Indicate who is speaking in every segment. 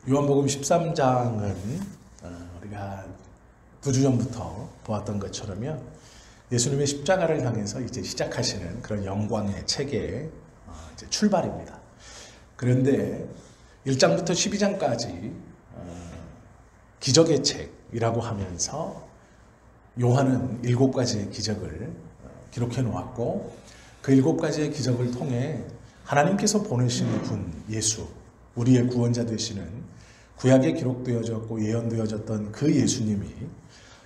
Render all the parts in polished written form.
Speaker 1: 요한복음 13장은 우리가 2주 전부터 보았던 것처럼요, 예수님의 십자가를 향해서 이제 시작하시는 그런 영광의 책의 이제 출발입니다. 그런데 1장부터 12장까지 기적의 책이라고 하면서 요한은 7가지의 기적을 기록해 놓았고, 그 7가지의 기적을 통해 하나님께서 보내시는 분 예수, 우리의 구원자 되시는 구약에 기록되어졌고 예언되어졌던 그 예수님이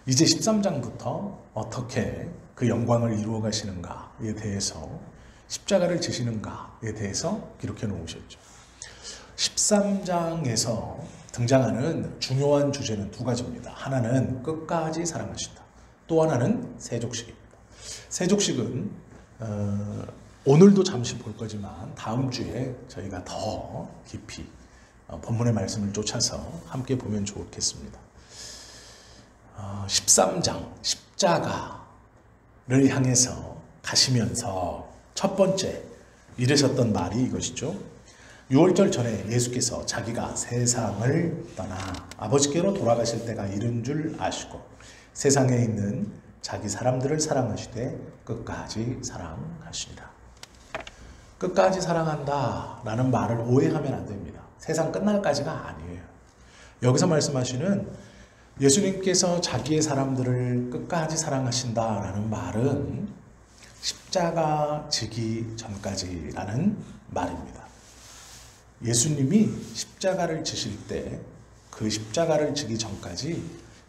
Speaker 1: 이제 13장부터 어떻게 그 영광을 이루어 가시는가에 대해서, 십자가를 지시는가에 대해서 기록해 놓으셨죠. 13장에서 등장하는 중요한 주제는 2가지입니다. 하나는 끝까지 사랑하신다. 또 하나는 세족식입니다. 세족식은 오늘도 잠시 볼 거지만 다음 주에 저희가 더 깊이 본문의 말씀을 쫓아서 함께 보면 좋겠습니다. 13장 십자가를 향해서 가시면서 첫 번째 이르셨던 말이 이것이죠. 6월절 전에 예수께서 자기가 세상을 떠나 아버지께로 돌아가실 때가 이른 줄 아시고 세상에 있는 자기 사람들을 사랑하시되 끝까지 사랑하시니라. 끝까지 사랑한다 라는 말을 오해하면 안 됩니다. 세상 끝날까지가 아니에요. 여기서 말씀하시는 예수님께서 자기의 사람들을 끝까지 사랑하신다 라는 말은 십자가 지기 전까지라는 말입니다. 예수님이 십자가를 지실 때 그 십자가를 지기 전까지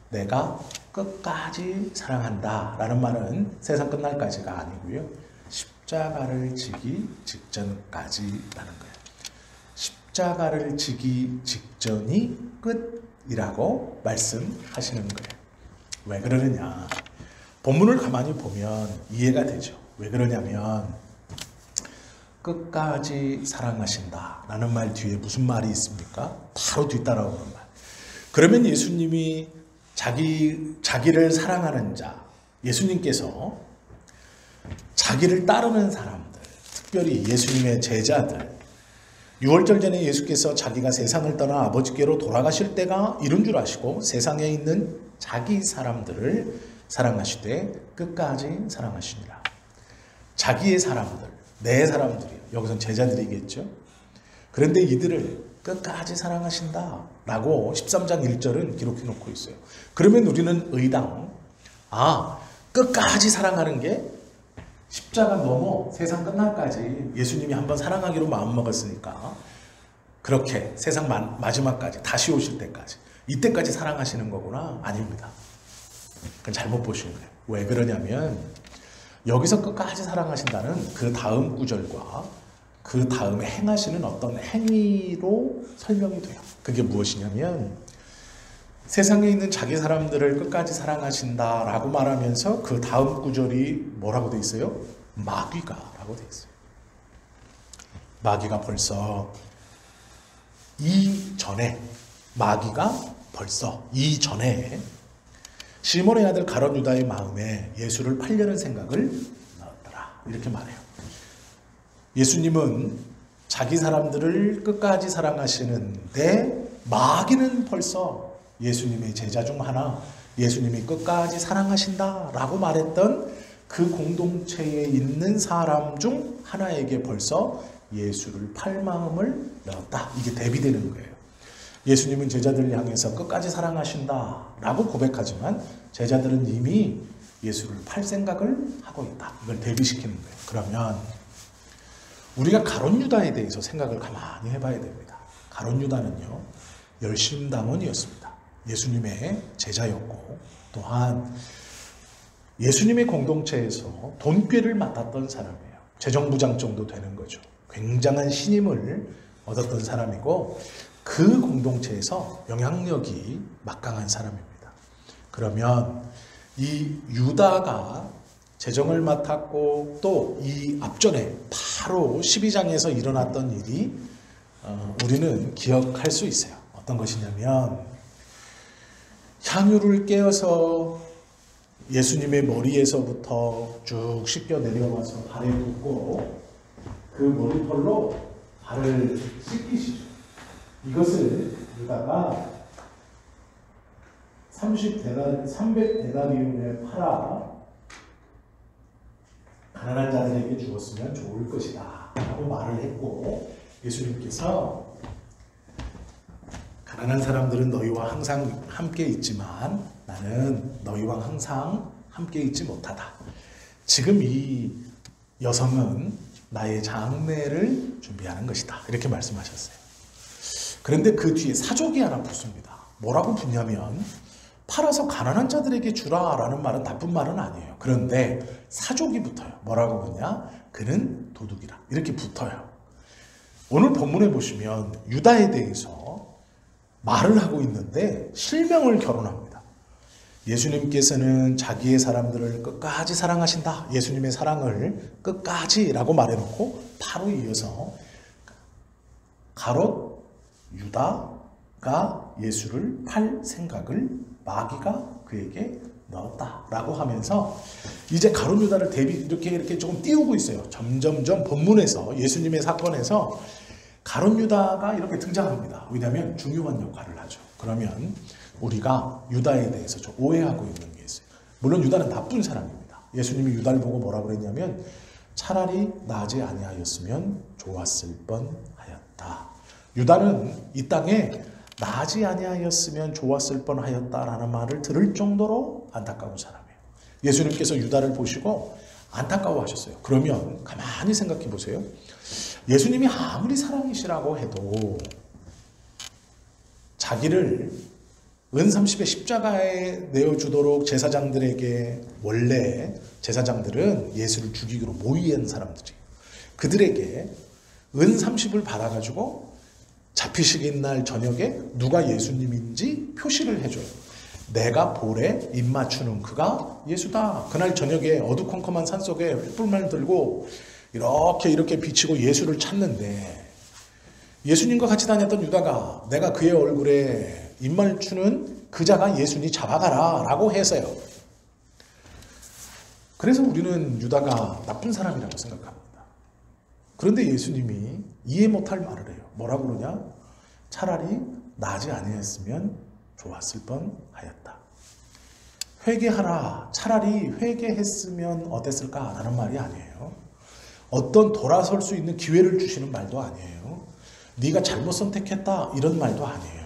Speaker 1: 내가 끝까지 사랑한다 라는 말은 세상 끝날까지가 아니고요, 십자가를 지기 직전까지라는 거예요. 십자가를 지기 직전이 끝이라고 말씀하시는 거예요. 왜 그러느냐, 본문을 가만히 보면 이해가 되죠. 왜 그러냐면 끝까지 사랑하신다 라는 말 뒤에 무슨 말이 있습니까? 바로 뒤따라오는 말. 그러면 예수님이 자기를 사랑하는 자, 예수님께서 자기를 따르는 사람들, 특별히 예수님의 제자들, 6월절 전에 예수께서 자기가 세상을 떠나 아버지께로 돌아가실 때가 이른 줄 아시고 세상에 있는 자기 사람들을 사랑하시되 끝까지 사랑하시니라. 자기의 사람들, 내 사람들이요. 여기선 제자들이겠죠. 그런데 이들을 끝까지 사랑하신다 라고 13장 1절은 기록해 놓고 있어요. 그러면 우리는 의당 끝까지 사랑하는 게 십자가 넘어 세상 끝날까지 예수님이 한번 사랑하기로 마음먹었으니까 그렇게 세상 마지막까지 다시 오실 때까지 이때까지 사랑하시는 거구나. 아닙니다. 그건 잘못 보신 거예요. 왜 그러냐면 여기서 끝까지 사랑하신다는 그 다음 구절과 그 다음에 행하시는 어떤 행위로 설명이 돼요. 그게 무엇이냐면 세상에 있는 자기 사람들을 끝까지 사랑하신다라고 말하면서 그 다음 구절이 뭐라고 돼 있어요? 마귀가라고 돼 있어요. 마귀가 벌써 이전에 시몬의 아들 가룟 유다의 마음에 예수를 팔려는 생각을 넣었더라. 이렇게 말해요. 예수님은 자기 사람들을 끝까지 사랑하시는데 마귀는 벌써 예수님의 제자 중 하나, 예수님이 끝까지 사랑하신다라고 말했던 그 공동체에 있는 사람 중 하나에게 벌써 예수를 팔 마음을 넣었다. 이게 대비되는 거예요. 예수님은 제자들을 향해서 끝까지 사랑하신다라고 고백하지만 제자들은 이미 예수를 팔 생각을 하고 있다. 이걸 대비시키는 거예요. 그러면 우리가 가룟 유다에 대해서 생각을 가만히 해봐야 됩니다. 가룟 유다는요, 열심당원이었습니다. 예수님의 제자였고 또한 예수님의 공동체에서 돈꾀를 맡았던 사람이에요. 재정부장 정도 되는 거죠. 굉장한 신임을 얻었던 사람이고 그 공동체에서 영향력이 막강한 사람입니다. 그러면 이 유다가 재정을 맡았고 또 이 앞전에 바로 12장에서 일어났던 일이 우리는 기억할 수 있어요. 어떤 것이냐면 향유를 깨어서 예수님의 머리에서부터 쭉 씻겨 내려와서 발에 붓고 그 머리털로 발을 씻기시죠. 이것을 유다가 300데나리온을 팔아 가난한 자들에게 주었으면 좋을 것이다 라고 말을 했고, 예수님께서 가난한 사람들은 너희와 항상 함께 있지만 나는 너희와 항상 함께 있지 못하다. 지금 이 여성은 나의 장례를 준비하는 것이다. 이렇게 말씀하셨어요. 그런데 그 뒤에 사족이 하나 붙습니다. 뭐라고 붙냐면, 팔아서 가난한 자들에게 주라라는 말은 나쁜 말은 아니에요. 그런데 사족이 붙어요. 뭐라고 붙냐? 그는 도둑이라. 이렇게 붙어요. 오늘 본문에 보시면 유다에 대해서 말을 하고 있는데 실명을 결혼합니다. 예수님께서는 자기의 사람들을 끝까지 사랑하신다. 예수님의 사랑을 끝까지 라고 말해놓고 바로 이어서 가롯 유다가 예수를 팔 생각을 마귀가 그에게 넣었다라고 하면서 이제 가룟 유다를 이렇게 조금 띄우고 있어요. 점점점 본문에서 예수님의 사건에서 가룟 유다가 이렇게 등장합니다. 왜냐하면 중요한 역할을 하죠. 그러면 우리가 유다에 대해서 좀 오해하고 있는 게 있어요. 물론 유다는 나쁜 사람입니다. 예수님이 유다를 보고 뭐라고 그랬냐면 차라리 나지 아니하였으면 좋았을 뻔하였다. 유다는 이 땅에 나지 아니하였으면 좋았을 뻔하였다라는 말을 들을 정도로 안타까운 사람이에요. 예수님께서 유다를 보시고 안타까워하셨어요. 그러면 가만히 생각해 보세요. 예수님이 아무리 사랑이시라고 해도 자기를 은30의 십자가에 내어주도록 제사장들에게, 원래 제사장들은 예수를 죽이기로 모의한 사람들이에요. 그들에게 은30을 받아가지고 잡히시긴 날 저녁에 누가 예수님인지 표시를 해줘요. 내가 볼에 입 맞추는 그가 예수다. 그날 저녁에 어두컴컴한 산속에 횃불만 들고 이렇게 비치고 예수를 찾는데, 예수님과 같이 다녔던 유다가 내가 그의 얼굴에 입 맞추는 그 자가 예수니 잡아가라 라고 해서요. 그래서 우리는 유다가 나쁜 사람이라고 생각합니다. 그런데 예수님이 이해 못할 말을 해요. 뭐라고 그러냐? 차라리 나지 아니했으면 좋았을 뻔하였다. 회개하라. 차라리 회개했으면 어땠을까? 라는 말이 아니에요. 어떤 돌아설 수 있는 기회를 주시는 말도 아니에요. 네가 잘못 선택했다 이런 말도 아니에요.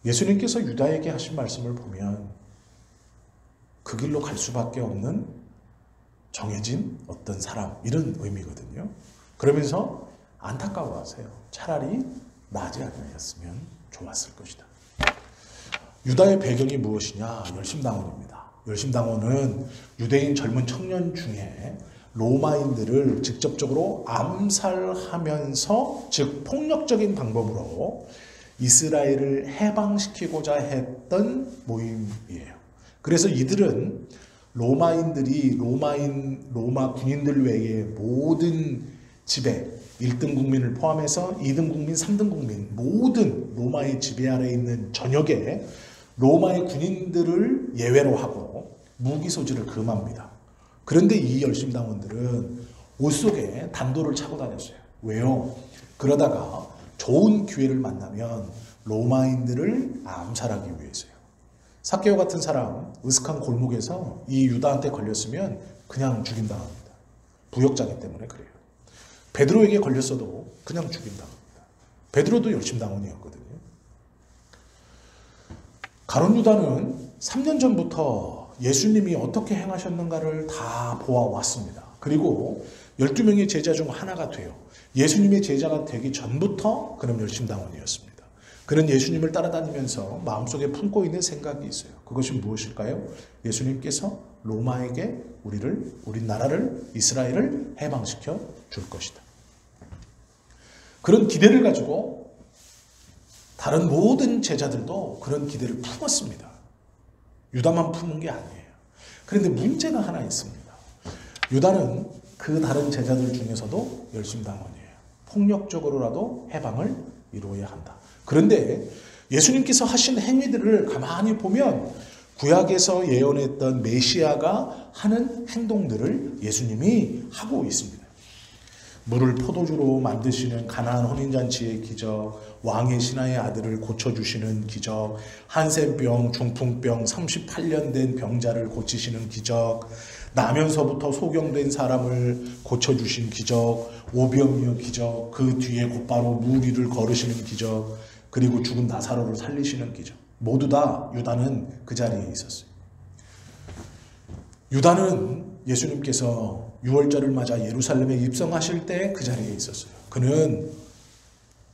Speaker 1: 예수님께서 유다에게 하신 말씀을 보면 그 길로 갈 수밖에 없는 정해진 어떤 사람, 이런 의미거든요. 그러면서 안타까워하세요. 차라리 나지 아니었으면 좋았을 것이다. 유다의 배경이 무엇이냐? 열심당원입니다. 열심당원은 유대인 젊은 청년 중에 로마인들을 직접적으로 암살하면서, 즉 폭력적인 방법으로 이스라엘을 해방시키고자 했던 모임이에요. 그래서 이들은 로마 군인들 외에 모든 지배, 1등 국민을 포함해서 2등 국민, 3등 국민, 모든 로마의 지배 아래에 있는 전역에 로마의 군인들을 예외로 하고 무기 소지를 금합니다. 그런데 이 열심당원들은 옷 속에 단도를 차고 다녔어요. 왜요? 그러다가 좋은 기회를 만나면 로마인들을 암살하기 위해서요. 삭개오 같은 사람 으슥한 골목에서 이 유다한테 걸렸으면 그냥 죽임당합니다. 부역자기 때문에 그래요. 베드로에게 걸렸어도 그냥 죽임당합니다. 베드로도 열심당원이었거든요. 가룟 유다는 3년 전부터 예수님이 어떻게 행하셨는가를 다 보아왔습니다. 그리고 12명의 제자 중 하나가 돼요. 예수님의 제자가 되기 전부터 그는 열심당원이었습니다. 그는 예수님을 따라다니면서 마음속에 품고 있는 생각이 있어요. 그것이 무엇일까요? 예수님께서 로마에게 우리 나라를, 이스라엘을 해방시켜 줄 것이다. 그런 기대를 가지고 다른 모든 제자들도 그런 기대를 품었습니다. 유다만 품은 게 아니에요. 그런데 문제가 하나 있습니다. 유다는 그 다른 제자들 중에서도 열심당원이에요. 폭력적으로라도 해방을 이루어야 한다. 그런데 예수님께서 하신 행위들을 가만히 보면 구약에서 예언했던 메시아가 하는 행동들을 예수님이 하고 있습니다. 물을 포도주로 만드시는 가나안 혼인잔치의 기적, 왕의 신하의 아들을 고쳐주시는 기적, 한센병, 중풍병 38년 된 병자를 고치시는 기적, 나면서부터 소경된 사람을 고쳐주신 기적, 오병이어 기적, 그 뒤에 곧바로 물 위를 걸으시는 기적, 그리고 죽은 나사로를 살리시는 기적. 모두 다 유다는 그 자리에 있었어요. 유다는 예수님께서 유월절을 맞아 예루살렘에 입성하실 때 그 자리에 있었어요. 그는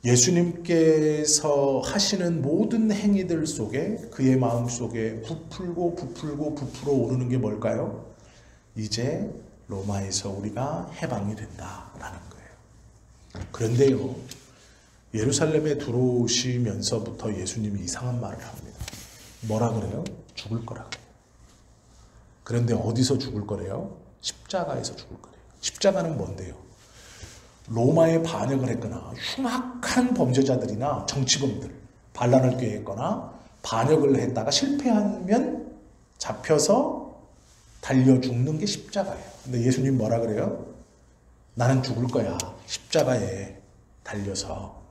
Speaker 1: 예수님께서 하시는 모든 행위들 속에 그의 마음 속에 부풀고 부풀어 오르는 게 뭘까요? 이제 로마에서 우리가 해방이 된다라는 거예요. 그런데요, 예루살렘에 들어오시면서부터 예수님이 이상한 말을 합니다. 뭐라 그래요? 죽을 거라 그래요. 그런데 어디서 죽을 거래요? 십자가에서 죽을 거래요. 십자가는 뭔데요? 로마에 반역을 했거나 흉악한 범죄자들이나 정치범들, 반란을 꾀했거나 반역을 했다가 실패하면 잡혀서 달려 죽는 게 십자가예요. 근데 예수님 뭐라 그래요? 나는 죽을 거야. 십자가에 달려서.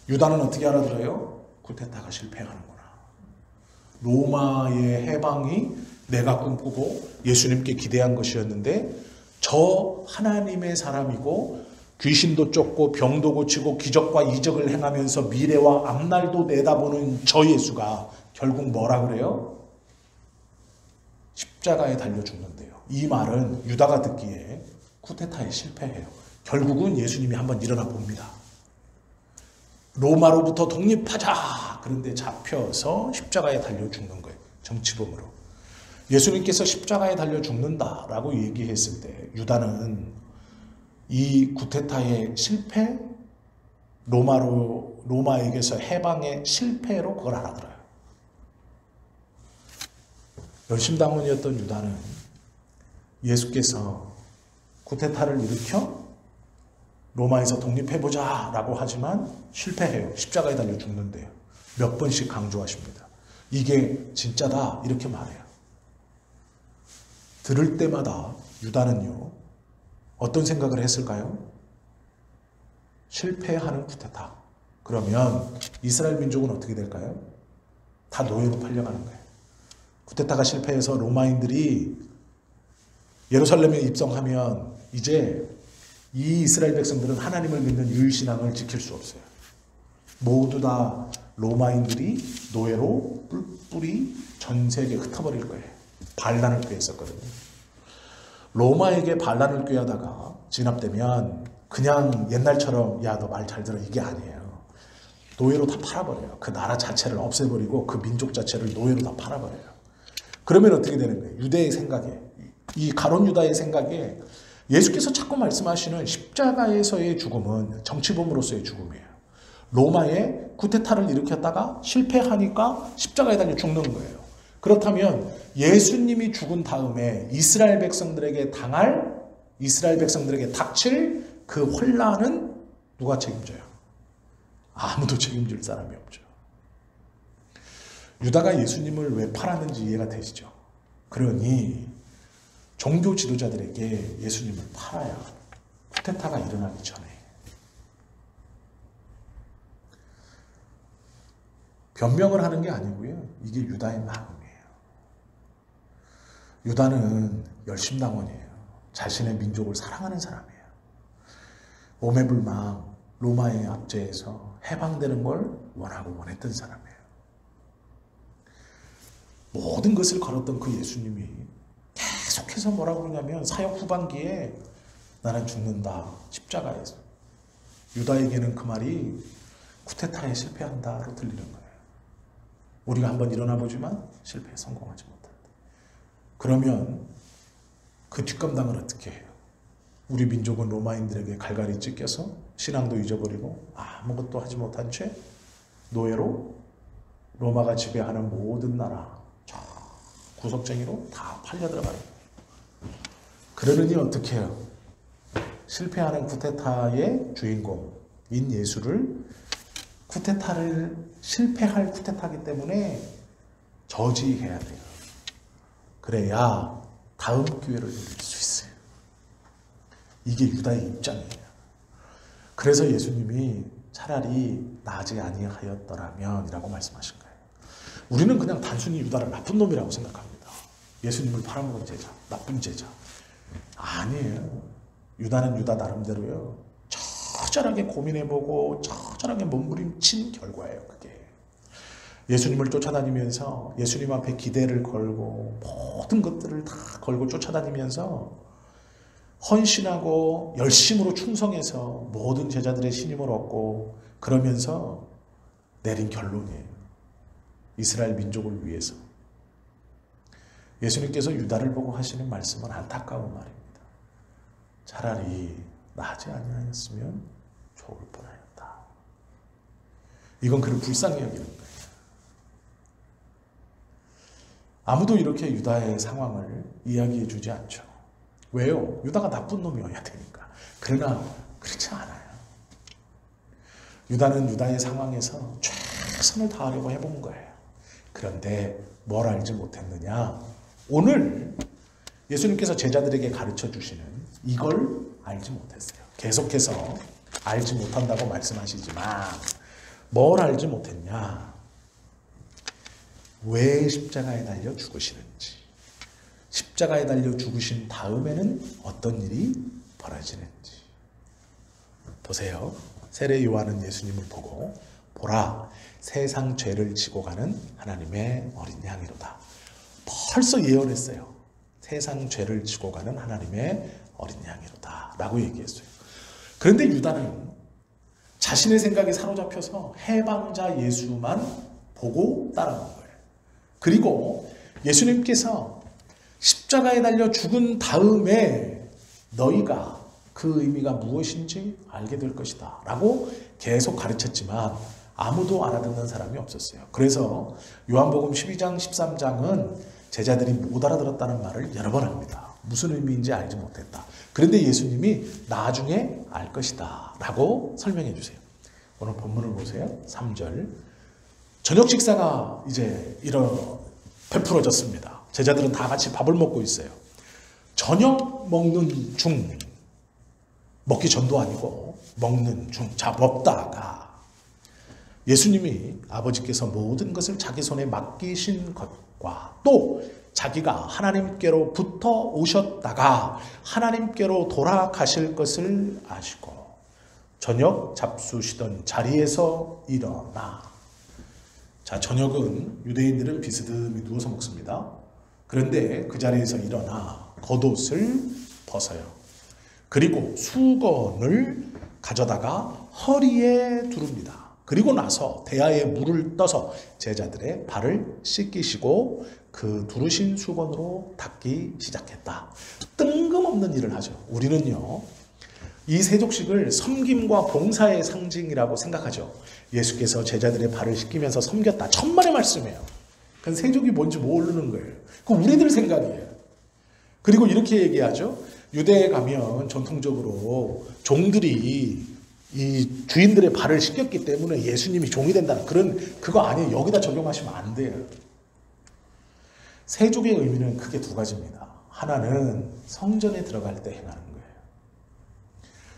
Speaker 1: 유다는 어떻게 알아들어요? 쿠데타가 실패하는구나. 로마의 해방이 내가 꿈꾸고 예수님께 기대한 것이었는데 저 하나님의 사람이고 귀신도 쫓고 병도 고치고 기적과 이적을 행하면서 미래와 앞날도 내다보는 저 예수가 결국 뭐라 그래요? 십자가에 달려 죽는데요. 이 말은 유다가 듣기에 쿠데타에 실패해요. 결국은 예수님이 한번 일어나 봅니다. 로마로부터 독립하자. 그런데 잡혀서 십자가에 달려 죽는 거예요. 정치범으로. 예수님께서 십자가에 달려 죽는다라고 얘기했을 때 유다는 이 쿠데타의 실패, 로마에게서 해방의 실패로 그걸 알아들어요. 열심당원이었던 유다는 예수께서 쿠데타를 일으켜 로마에서 독립해보자 라고 하지만 실패해요. 십자가에 달려 죽는데요. 몇 번씩 강조하십니다. 이게 진짜다 이렇게 말해요. 들을 때마다 유다는요, 어떤 생각을 했을까요? 실패하는 쿠데타. 그러면 이스라엘 민족은 어떻게 될까요? 다 노예로 팔려가는 거예요. 쿠데타가 실패해서 로마인들이 예루살렘에 입성하면 이제 이 이스라엘 백성들은 하나님을 믿는 유일신앙을 지킬 수 없어요. 모두 다 로마인들이 노예로 뿔뿔이 전 세계에 흩어버릴 거예요. 반란을 꾀했었거든요. 로마에게 반란을 꾀하다가 진압되면 그냥 옛날처럼 야, 너 말 잘 들어 이게 아니에요. 노예로 다 팔아버려요. 그 나라 자체를 없애버리고 그 민족 자체를 노예로 다 팔아버려요. 그러면 어떻게 되는 거예요? 유대의 생각에, 이 가론 유다의 생각에 예수께서 자꾸 말씀하시는 십자가에서의 죽음은 정치범으로서의 죽음이에요. 로마에 쿠데타를 일으켰다가 실패하니까 십자가에 달려 죽는 거예요. 그렇다면 예수님이 죽은 다음에 이스라엘 백성들에게 닥칠 그 혼란은 누가 책임져요? 아무도 책임질 사람이 없죠. 유다가 예수님을 왜 팔았는지 이해가 되시죠? 그러니 종교 지도자들에게 예수님을 팔아야 쿠데타가 일어나기 전에 변명을 하는 게 아니고요. 이게 유다의 마음이에요. 유다는 열심당원이에요. 자신의 민족을 사랑하는 사람이에요. 오매불망 로마의 압제에서 해방되는 걸 원하고 원했던 사람이에요. 모든 것을 걸었던 그 예수님이 계속해서 뭐라고 그러냐면 사역 후반기에 나는 죽는다. 십자가에서. 유다에게는 그 말이 쿠데타에 실패한다로 들리는 거예요. 우리가 한번 일어나 보지만 실패에 성공하지 못한다. 그러면 그 뒷감당을 어떻게 해요? 우리 민족은 로마인들에게 갈갈이 찢겨서 신앙도 잊어버리고 아무것도 하지 못한 채 노예로 로마가 지배하는 모든 나라 저 구석쟁이로 다 팔려들어가요. 그러느니 어떻게 해요? 실패하는 쿠데타의 주인공인 예수를 실패할 쿠데타이기 때문에 저지해야 돼요. 그래야 다음 기회를 누릴 수 있어요. 이게 유다의 입장이에요. 그래서 예수님이 차라리 나지 아니하였더라면 이라고 말씀하신 거예요. 우리는 그냥 단순히 유다를 나쁜 놈이라고 생각합니다. 예수님을 팔아먹은 제자, 나쁜 제자. 아니에요. 유다는 유다 나름대로요. 처절하게 고민해보고 처절하게 몸부림친 결과예요. 그게. 예수님을 쫓아다니면서 예수님 앞에 기대를 걸고 모든 것들을 다 걸고 쫓아다니면서 헌신하고 열심으로 충성해서 모든 제자들의 신임을 얻고 그러면서 내린 결론이에요. 이스라엘 민족을 위해서. 예수님께서 유다를 보고 하시는 말씀은 안타까운 말입니다. 차라리 나지 아니하였으면 좋을 뻔하였다. 이건 그를 불쌍히 여기는 거예요. 아무도 이렇게 유다의 상황을 이야기해 주지 않죠. 왜요? 유다가 나쁜 놈이어야 되니까. 그러나 그렇지 않아요. 유다는 유다의 상황에서 최선을 다하려고 해본 거예요. 그런데 뭘 알지 못했느냐? 오늘 예수님께서 제자들에게 가르쳐 주시는 이걸 알지 못했어요. 계속해서 알지 못한다고 말씀하시지만 뭘 알지 못했냐? 왜 십자가에 달려 죽으시는지, 십자가에 달려 죽으신 다음에는 어떤 일이 벌어지는지. 보세요. 세례 요한은 예수님을 보고 보라, 세상 죄를 지고 가는 하나님의 어린 양이로다. 벌써 예언했어요. 세상 죄를 지고 가는 하나님의 어린 양이로다 라고 얘기했어요. 그런데 유다는 자신의 생각에 사로잡혀서 해방자 예수만 보고 따라온 거예요. 그리고 예수님께서 십자가에 달려 죽은 다음에 너희가 그 의미가 무엇인지 알게 될 것이다 라고 계속 가르쳤지만 아무도 알아듣는 사람이 없었어요. 그래서 요한복음 12장 13장은 제자들이 못 알아들었다는 말을 여러 번 합니다. 무슨 의미인지 알지 못했다. 그런데 예수님이 나중에 알 것이다 라고 설명해 주세요. 오늘 본문을 보세요. 3절. 저녁 식사가 이제 베풀어졌습니다. 제자들은 다 같이 밥을 먹고 있어요. 저녁 먹는 중, 먹기 전도 아니고 먹는 중, 자 먹다가 예수님이 아버지께서 모든 것을 자기 손에 맡기신 것과 또 자기가 하나님께로부터 오셨다가 하나님께로 돌아가실 것을 아시고 저녁 잡수시던 자리에서 일어나. 자, 저녁은 유대인들은 비스듬히 누워서 먹습니다. 그런데 그 자리에서 일어나 겉옷을 벗어요. 그리고 수건을 가져다가 허리에 두릅니다. 그리고 나서 대야에 물을 떠서 제자들의 발을 씻기시고 그 두르신 수건으로 닦기 시작했다. 뜬금없는 일을 하죠. 우리는요, 이 세족식을 섬김과 봉사의 상징이라고 생각하죠. 예수께서 제자들의 발을 씻기면서 섬겼다. 천만의 말씀이에요. 그건 세족이 뭔지 모르는 거예요. 그건 우리들 생각이에요. 그리고 이렇게 얘기하죠. 유대에 가면 전통적으로 종들이 이 주인들의 발을 씻겼기 때문에 예수님이 종이 된다는 그거 아니에요. 여기다 적용하시면 안 돼요. 세족의 의미는 크게 두 가지입니다. 하나는 성전에 들어갈 때 행하는 거예요.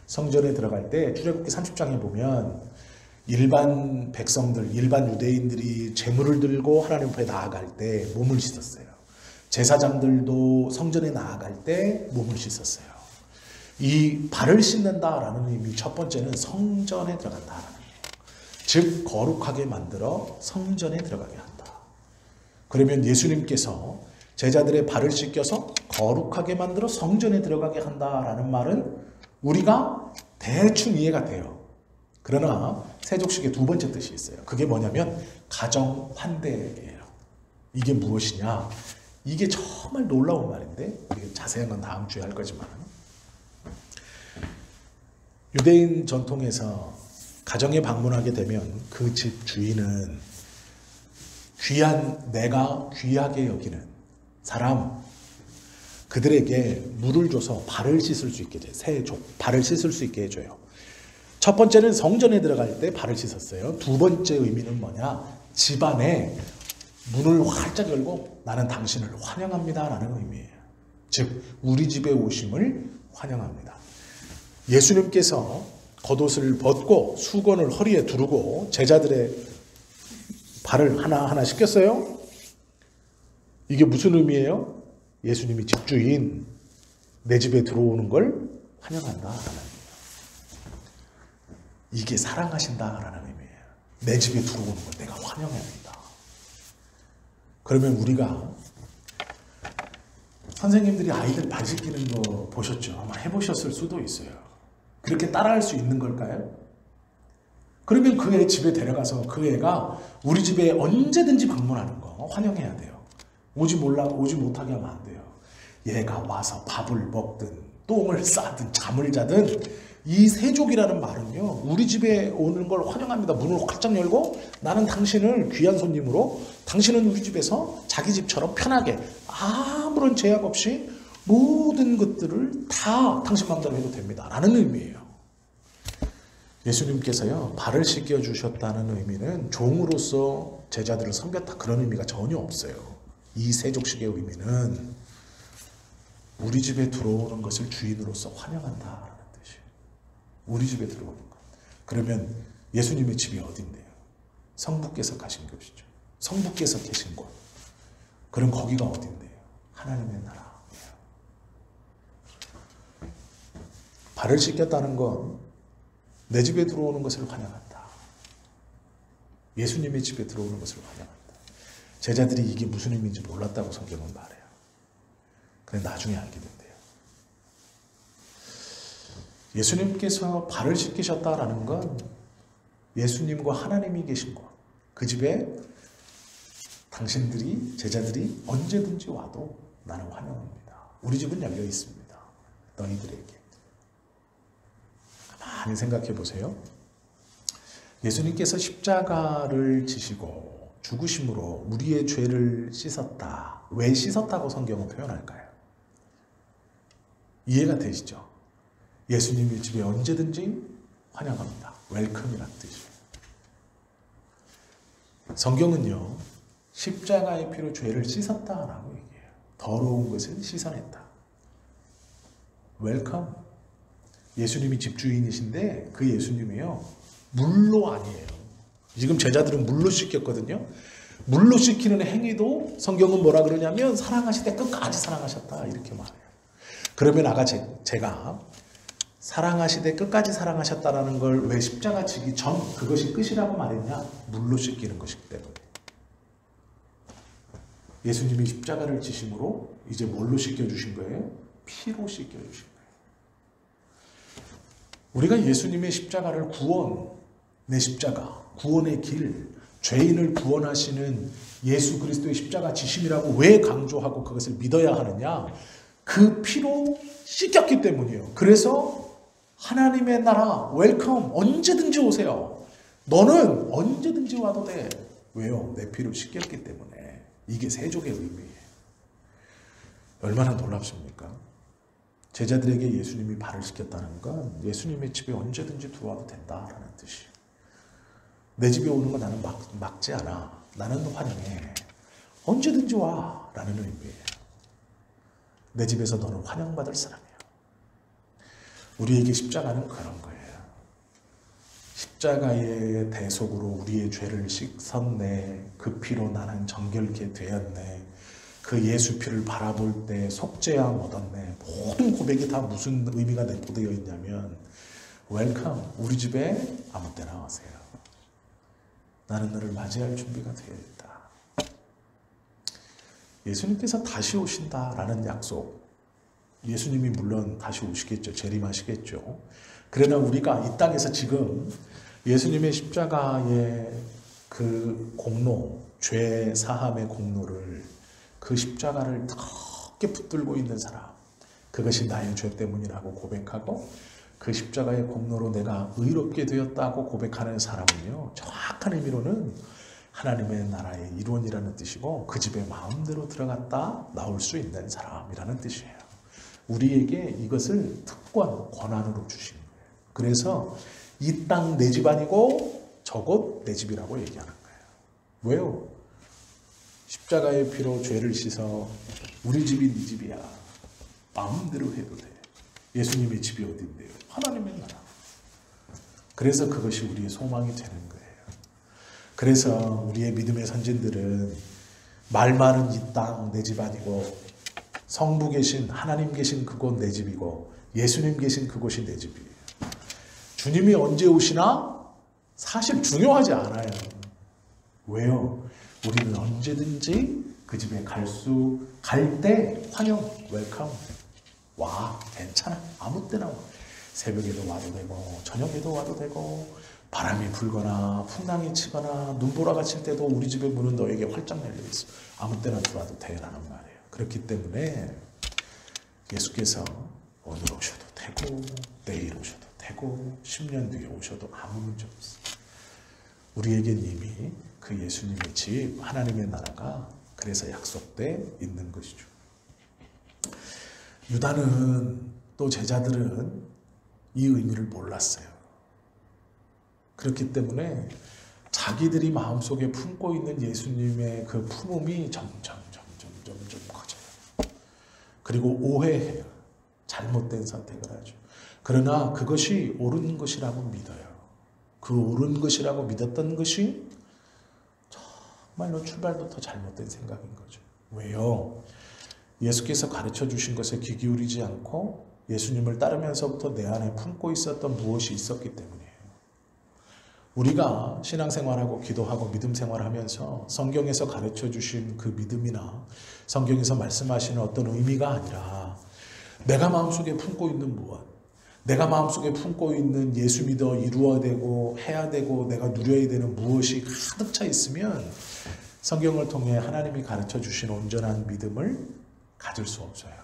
Speaker 1: 성전에 들어갈 때 출애굽기 30장에 보면 일반 백성들, 일반 유대인들이 제물을 들고 하나님 앞에 나아갈 때 몸을 씻었어요. 제사장들도 성전에 나아갈 때 몸을 씻었어요. 이 발을 씻는다라는 의미 첫 번째는 성전에 들어간다라는 거예요. 즉 거룩하게 만들어 성전에 들어가게 한다. 그러면 예수님께서 제자들의 발을 씻겨서 거룩하게 만들어 성전에 들어가게 한다라는 말은 우리가 대충 이해가 돼요. 그러나 세족식의 두 번째 뜻이 있어요. 그게 뭐냐면 가정 환대예요. 이게 무엇이냐? 이게 정말 놀라운 말인데 자세한 건 다음 주에 할 거지만 유대인 전통에서 가정에 방문하게 되면 그 집 주인은 내가 귀하게 여기는 사람, 그들에게 물을 줘서 발을 씻을 수 있게 해줘요. 발을 씻을 수 있게 해줘요. 첫 번째는 성전에 들어갈 때 발을 씻었어요. 두 번째 의미는 뭐냐? 집안에 문을 활짝 열고 나는 당신을 환영합니다 라는 의미예요. 즉 우리 집에 오심을 환영합니다. 예수님께서 겉옷을 벗고 수건을 허리에 두르고 제자들의 발을 하나하나 씻겼어요. 이게 무슨 의미예요? 예수님이 집주인, 내 집에 들어오는 걸 환영한다. 이게 사랑하신다라는 의미예요. 내 집에 들어오는 걸 내가 환영해야 된다. 그러면 우리가 선생님들이 아이들 발 씻기는 거 보셨죠? 아마 해보셨을 수도 있어요. 그렇게 따라할 수 있는 걸까요? 그러면 그 애 집에 데려가서 그 애가 우리 집에 언제든지 방문하는 거 환영해야 돼요. 오지 못하게 하면 안 돼요. 얘가 와서 밥을 먹든 똥을 싸든 잠을 자든 이 세족이라는 말은요, 우리 집에 오는 걸 환영합니다. 문을 활짝 열고 나는 당신을 귀한 손님으로, 당신은 우리 집에서 자기 집처럼 편하게 아무런 제약 없이 모든 것들을 다 당신 마음대로 해도 됩니다 라는 의미예요. 예수님께서요, 발을 씻겨주셨다는 의미는 종으로서 제자들을 섬겼다 그런 의미가 전혀 없어요. 이 세족식의 의미는 우리 집에 들어오는 것을 주인으로서 환영한다라는 뜻이에요. 우리 집에 들어오는 것. 그러면 예수님의 집이 어딘데요? 성부께서 가신 곳이죠. 성부께서 계신 곳. 그럼 거기가 어딘데요? 하나님의 나라예요. 발을 씻겼다는 건 내 집에 들어오는 것을 환영한다. 예수님의 집에 들어오는 것을 환영한다. 제자들이 이게 무슨 의미인지 몰랐다고 성경은 말해요. 그래 나중에 알게 된대요. 예수님께서 발을 씻기셨다라는 건 예수님과 하나님이 계신 곳. 그 집에 당신들이, 제자들이 언제든지 와도 나는 환영합니다. 우리 집은 열려 있습니다. 너희들에게. 많이 생각해 보세요. 예수님께서 십자가를 지시고 죽으심으로 우리의 죄를 씻었다. 왜 씻었다고 성경은 표현할까요? 이해가 되시죠? 예수님의 집에 언제든지 환영합니다. 웰컴이라는 뜻이에요. 성경은요, 십자가의 피로 죄를 씻었다라고 얘기해요. 더러운 것을 씻어냈다. 웰컴. 예수님이 집주인이신데 그 예수님이요, 물로 아니에요. 지금 제자들은 물로 씻겼거든요. 물로 씻기는 행위도 성경은 뭐라 그러냐면 사랑하시되 끝까지 사랑하셨다 이렇게 말해요. 그러면 아까 제가 사랑하시되 끝까지 사랑하셨다라는 걸 왜 십자가 지기 전 그것이 끝이라고 말했냐? 물로 씻기는 것이기 때문에. 예수님이 십자가를 지심으로 이제 뭘로 씻겨주신 거예요? 피로 씻겨주신 거예요. 우리가 예수님의 십자가를 구원의 십자가, 구원의 길, 죄인을 구원하시는 예수 그리스도의 십자가 지심이라고 왜 강조하고 그것을 믿어야 하느냐? 그 피로 씻겼기 때문이에요. 그래서 하나님의 나라 웰컴, 언제든지 오세요. 너는 언제든지 와도 돼. 왜요? 내 피로 씻겼기 때문에. 이게 세족의 의미예요. 얼마나 놀랍습니까? 제자들에게 예수님이 발을 씻겼다는 건 예수님의 집에 언제든지 들어와도 된다라는 뜻이에요. 내 집에 오는 거 나는 막지 않아. 나는 환영해. 언제든지 와 라는 의미예요. 내 집에서 너는 환영받을 사람이야. 우리에게 십자가는 그런 거예요. 십자가의 대속으로 우리의 죄를 씻었네. 그 피로 나는 정결케 되었네. 그 예수 피를 바라볼 때 속죄함 얻었네. 모든 고백이 다 무슨 의미가 내포되어 있냐면 웰컴, 우리 집에 아무 때나 와세요. 나는 너를 맞이할 준비가 되어 있다. 예수님께서 다시 오신다라는 약속. 예수님이 물론 다시 오시겠죠. 재림하시겠죠. 그러나 우리가 이 땅에서 지금 예수님의 십자가의 그 공로, 죄 사함의 공로를, 그 십자가를 크게 붙들고 있는 사람, 그것이 나의 죄 때문이라고 고백하고 그 십자가의 공로로 내가 의롭게 되었다고 고백하는 사람은요, 정확한 의미로는 하나님의 나라의 일원이라는 뜻이고 그 집에 마음대로 들어갔다 나올 수 있는 사람이라는 뜻이에요. 우리에게 이것을 특권, 권한으로 주신 거예요. 그래서 이 땅 내 집 아니고 저곳 내 집이라고 얘기하는 거예요. 왜요? 십자가의 피로 죄를 씻어 우리 집이 네 집이야. 마음대로 해도 돼. 예수님의 집이 어딘데요? 하나님의 나라. 그래서 그것이 우리의 소망이 되는 거예요. 그래서 우리의 믿음의 선진들은 말 많은 이 땅 내 집 아니고 성부 계신 하나님 계신 그곳 내 집이고 예수님 계신 그곳이 내 집이에요. 주님이 언제 오시나 사실 중요하지 않아요. 왜요? 우리는 언제든지 그 집에 갈 때 환영, 웰컴. 와, 괜찮아. 아무 때나 와. 새벽에도 와도 되고 저녁에도 와도 되고 바람이 불거나 풍랑이 치거나 눈보라가 칠 때도 우리 집의 문은 너에게 활짝 열려 있어. 아무 때나 들어와도 돼라는 말이에요. 그렇기 때문에 예수께서 오늘 오셔도 되고 내일 오셔도 되고 10년 뒤에 오셔도 아무 문제 없어요. 우리에겐 이미 그 예수님의 집 하나님의 나라가 그래서 약속돼 있는 것이죠. 유다는 또 제자들은 이 의미를 몰랐어요. 그렇기 때문에 자기들이 마음속에 품고 있는 예수님의 그 품음이 점점 커져요. 그리고 오해해요. 잘못된 선택을 하죠. 그러나 그것이 옳은 것이라고 믿어요. 그 옳은 것이라고 믿었던 것이 정말로 출발부터 잘못된 생각인 거죠. 왜요? 예수께서 가르쳐 주신 것에 귀 기울이지 않고 예수님을 따르면서부터 내 안에 품고 있었던 무엇이 있었기 때문이에요. 우리가 신앙생활하고 기도하고 믿음 생활하면서 성경에서 가르쳐 주신 그 믿음이나 성경에서 말씀하시는 어떤 의미가 아니라 내가 마음속에 품고 있는 무엇, 내가 마음속에 품고 있는 예수 믿어 이루어야 되고 해야 되고 내가 누려야 되는 무엇이 가득 차 있으면 성경을 통해 하나님이 가르쳐 주신 온전한 믿음을 가질 수 없어요.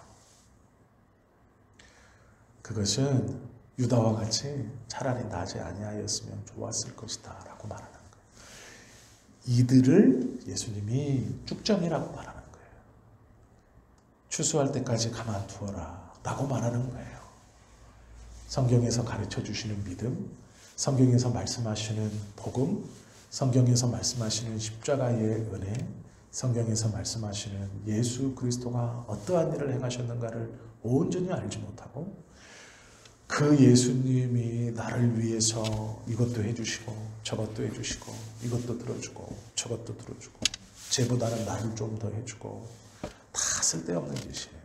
Speaker 1: 그것은 유다와 같이 차라리 낮에 아니하였으면 좋았을 것이다 라고 말하는 거예요. 이들을 예수님이 쭉정이라고 말하는 거예요. 추수할 때까지 가만두어라 라고 말하는 거예요. 성경에서 가르쳐 주시는 믿음, 성경에서 말씀하시는 복음, 성경에서 말씀하시는 십자가의 은혜, 성경에서 말씀하시는 예수 그리스도가 어떠한 일을 행하셨는가를 온전히 알지 못하고 그 예수님이 나를 위해서 이것도 해주시고 저것도 해주시고 이것도 들어주고 저것도 들어주고 쟤보다는 나를 좀 더 해주고 다 쓸데없는 짓이에요.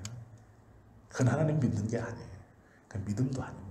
Speaker 1: 그건 하나님 믿는 게 아니에요. 그건 믿음도 아닙니다.